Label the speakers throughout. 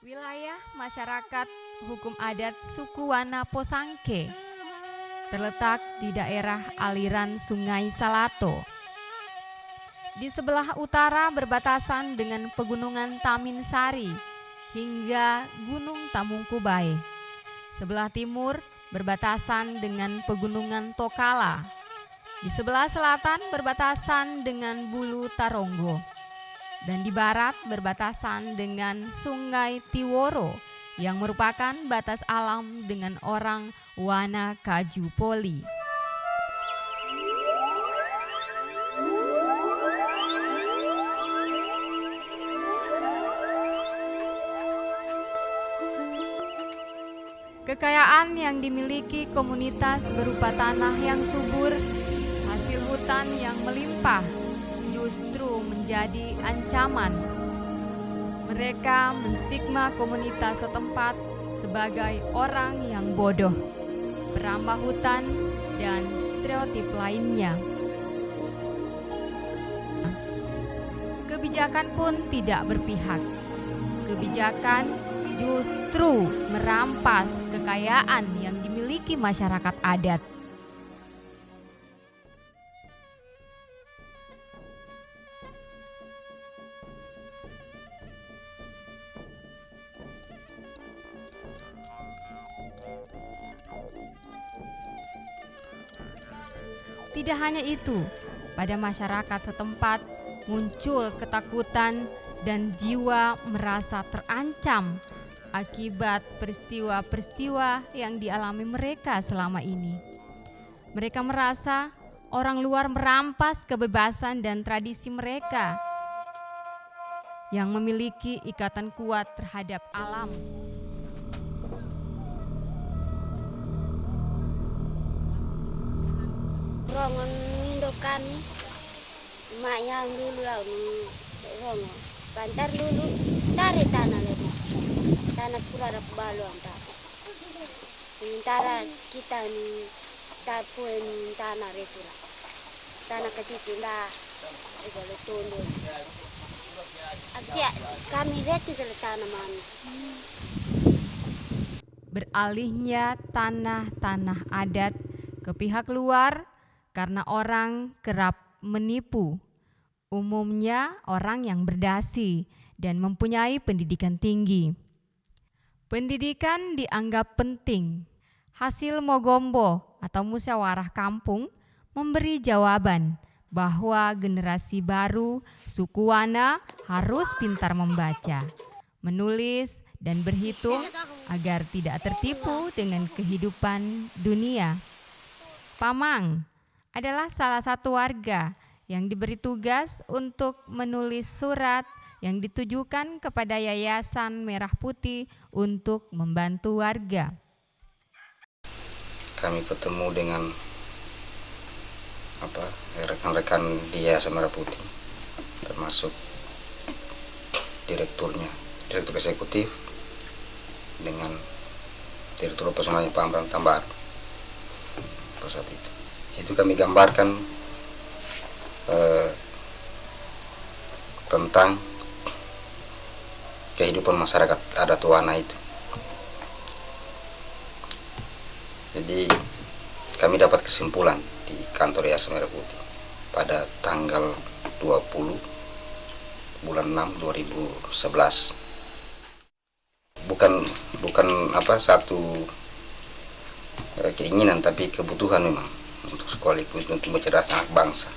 Speaker 1: Wilayah masyarakat hukum adat suku Wana Posangke terletak di daerah aliran Sungai Salato. Di sebelah utara berbatasan dengan Pegunungan Tamin Sari hingga Gunung Tamungkubae. Sebelah timur berbatasan dengan Pegunungan Tokala. Di sebelah selatan berbatasan dengan Bulu Taronggo. Dan di barat berbatasan dengan Sungai Tiworo yang merupakan batas alam dengan orang Wana Kaju Poli. Kekayaan yang dimiliki komunitas berupa tanah yang subur, hasil hutan yang melimpah, justru menjadi ancaman. Mereka menstigma komunitas setempat sebagai orang yang bodoh, perambah hutan, dan stereotip lainnya. Kebijakan pun tidak berpihak. Kebijakan justru merampas kekayaan yang dimiliki masyarakat adat. Tidak hanya itu, pada masyarakat setempat muncul ketakutan dan jiwa merasa terancam akibat peristiwa-peristiwa yang dialami mereka selama ini. Mereka merasa orang luar merampas kebebasan dan tradisi mereka yang memiliki ikatan kuat terhadap alam.
Speaker 2: Rongon nindokan mak yang dulu rongon bantar dulu dari tanah lagi tanah pura ada balu antar sementara kita ni tapuin tanah repula tanah ketipu dah kalau tunduk aksi kami retu sel tanaman.
Speaker 1: Beralihnya tanah-tanah adat ke pihak luar karena orang kerap menipu, umumnya orang yang berdasi dan mempunyai pendidikan tinggi. Pendidikan dianggap penting. Hasil Mogombo atau musyawarah kampung memberi jawaban bahwa generasi baru suku Wana harus pintar membaca, menulis, dan berhitung agar tidak tertipu dengan kehidupan dunia. Pamang adalah salah satu warga yang diberi tugas untuk menulis surat yang ditujukan kepada Yayasan Merah Putih untuk membantu warga.
Speaker 3: Kami ketemu dengan rekan-rekan di Yayasan Merah Putih, termasuk direktur eksekutif dengan direktur operasionalnya Pak Amran Tambar pada saat itu kami gambarkan tentang kehidupan masyarakat adat Wana itu. Jadi kami dapat kesimpulan di kantor Yayasan Merah Putih pada tanggal 20 bulan 6 2011. Bukan satu keinginan, tapi kebutuhan memang untuk sekaligus untuk mencerdaskan anak bangsa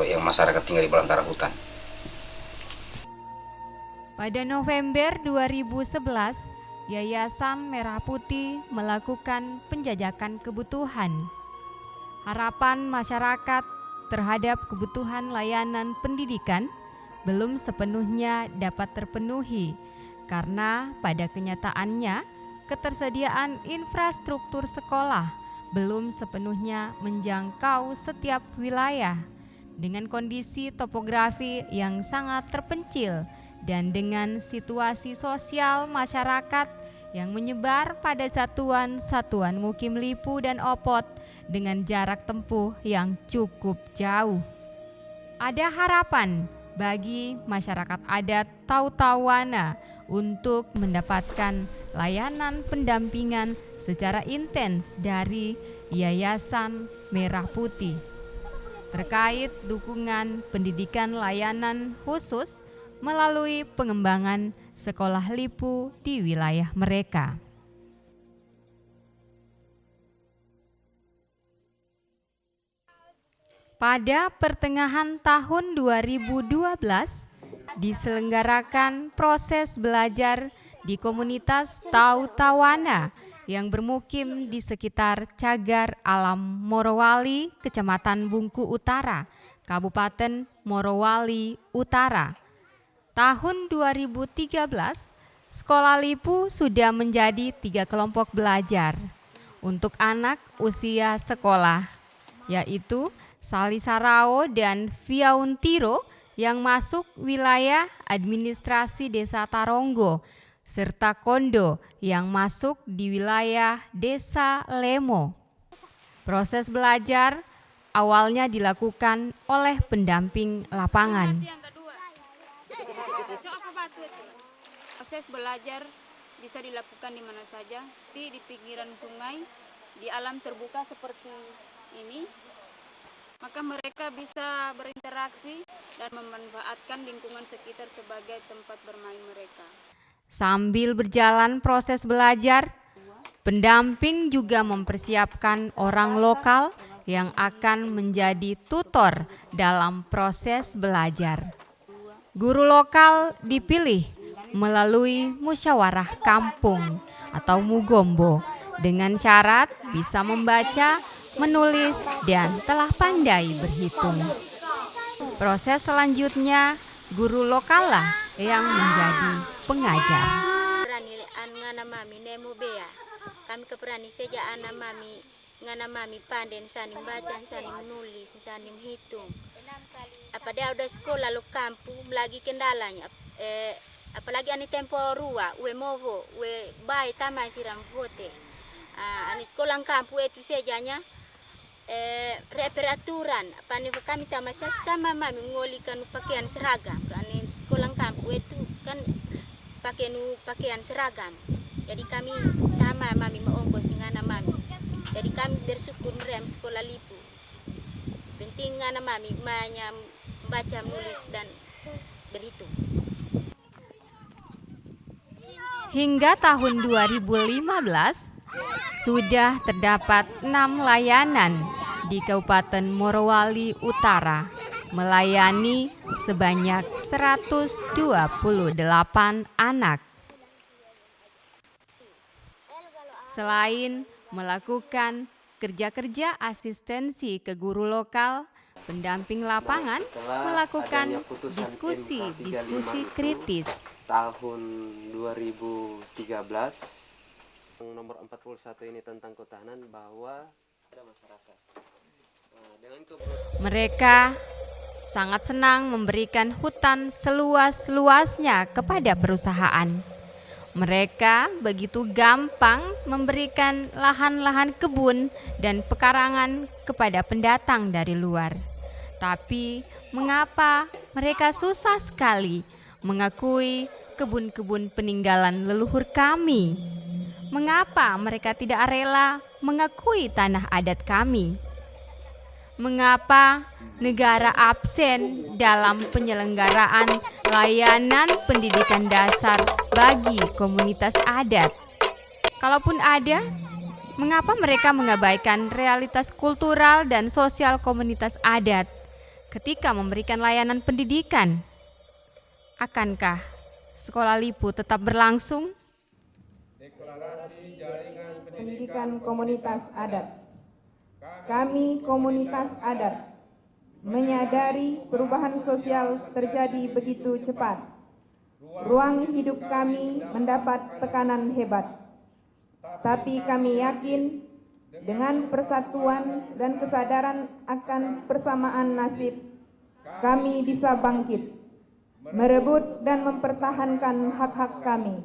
Speaker 3: yang masyarakat tinggal di belantara hutan.
Speaker 1: Pada November 2011, Yayasan Merah Putih melakukan penjajakan kebutuhan. Harapan masyarakat terhadap kebutuhan layanan pendidikan belum sepenuhnya dapat terpenuhi karena pada kenyataannya ketersediaan infrastruktur sekolah belum sepenuhnya menjangkau setiap wilayah dengan kondisi topografi yang sangat terpencil dan dengan situasi sosial masyarakat yang menyebar pada satuan-satuan Mukim Lipu dan Opot dengan jarak tempuh yang cukup jauh. Ada harapan bagi masyarakat adat Tautawana untuk mendapatkan layanan pendampingan secara intens dari Yayasan Merah Putih terkait dukungan pendidikan layanan khusus melalui pengembangan sekolah lipu di wilayah mereka. Pada pertengahan tahun 2012 diselenggarakan proses belajar di komunitas Tautawana yang bermukim di sekitar Cagar Alam Morowali, Kecamatan Bungku Utara, Kabupaten Morowali Utara. Tahun 2013, Sekolah Lipu sudah menjadi 3 kelompok belajar untuk anak usia sekolah, yaitu Salisarao dan Viauntiro yang masuk wilayah administrasi Desa Taronggo, serta Kondo yang masuk di wilayah Desa Lemo. Proses belajar awalnya dilakukan oleh pendamping lapangan.
Speaker 4: Proses belajar bisa dilakukan di mana saja, di pinggiran sungai, di alam terbuka seperti ini. Maka mereka bisa berinteraksi dan memanfaatkan lingkungan sekitar sebagai tempat bermain mereka.
Speaker 1: Sambil berjalan proses belajar, pendamping juga mempersiapkan orang lokal yang akan menjadi tutor dalam proses belajar. Guru lokal dipilih melalui musyawarah kampung atau mugombo dengan syarat bisa membaca, menulis, dan telah pandai berhitung. Proses selanjutnya, guru lokal lah yang menjadi pengajar.
Speaker 2: Kami keperani saja anak mami, ngana mami pandai saning baca, saning menulis, saning hitung. Apa dia udah sekolah lo kampung lagi kendalanya, apalagi ani tempo rua, we movo, we bai tamai siram vote. Ani sekolah kampung itu sejanya reperaturan pani kami tamasas tama mami ngolikan pakaian seragam kan sekolah kampung itu kan pakaian seragam, jadi kami tama mami maongkos ngana mami, jadi kami bersyukur merem sekolah Lipu penting ngana mami manya baca menulis dan berhitung.
Speaker 1: Hingga tahun 2015 sudah terdapat 6 layanan di Kabupaten Morowali Utara, melayani sebanyak 128 anak. Selain melakukan kerja-kerja asistensi ke guru lokal, pendamping lapangan melakukan diskusi kritis.
Speaker 5: Tahun 2013 nomor 41 ini tentang ketahanan bahwa ada masyarakat.
Speaker 1: Mereka sangat senang memberikan hutan seluas-luasnya kepada perusahaan. Mereka begitu gampang memberikan lahan-lahan kebun dan pekarangan kepada pendatang dari luar. Tapi mengapa mereka susah sekali mengakui kebun-kebun peninggalan leluhur kami? Mengapa mereka tidak rela mengakui tanah adat kami? Mengapa negara absen dalam penyelenggaraan layanan pendidikan dasar bagi komunitas adat? Kalaupun ada, mengapa mereka mengabaikan realitas kultural dan sosial komunitas adat ketika memberikan layanan pendidikan? Akankah sekolah Lipu tetap berlangsung?
Speaker 6: Pendidikan komunitas adat. Kami komunitas adat menyadari perubahan sosial terjadi begitu cepat. Ruang hidup kami mendapat tekanan hebat. Tapi kami yakin dengan persatuan dan kesadaran akan persamaan nasib, kami bisa bangkit, merebut dan mempertahankan hak-hak kami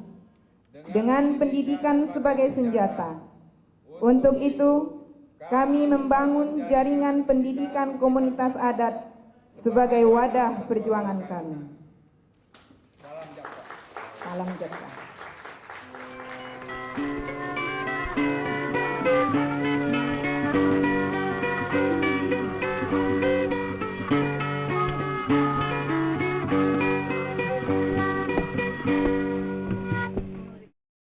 Speaker 6: dengan pendidikan sebagai senjata. Untuk itu, kami membangun jaringan pendidikan komunitas adat sebagai wadah perjuangan kami. Salam jaksa.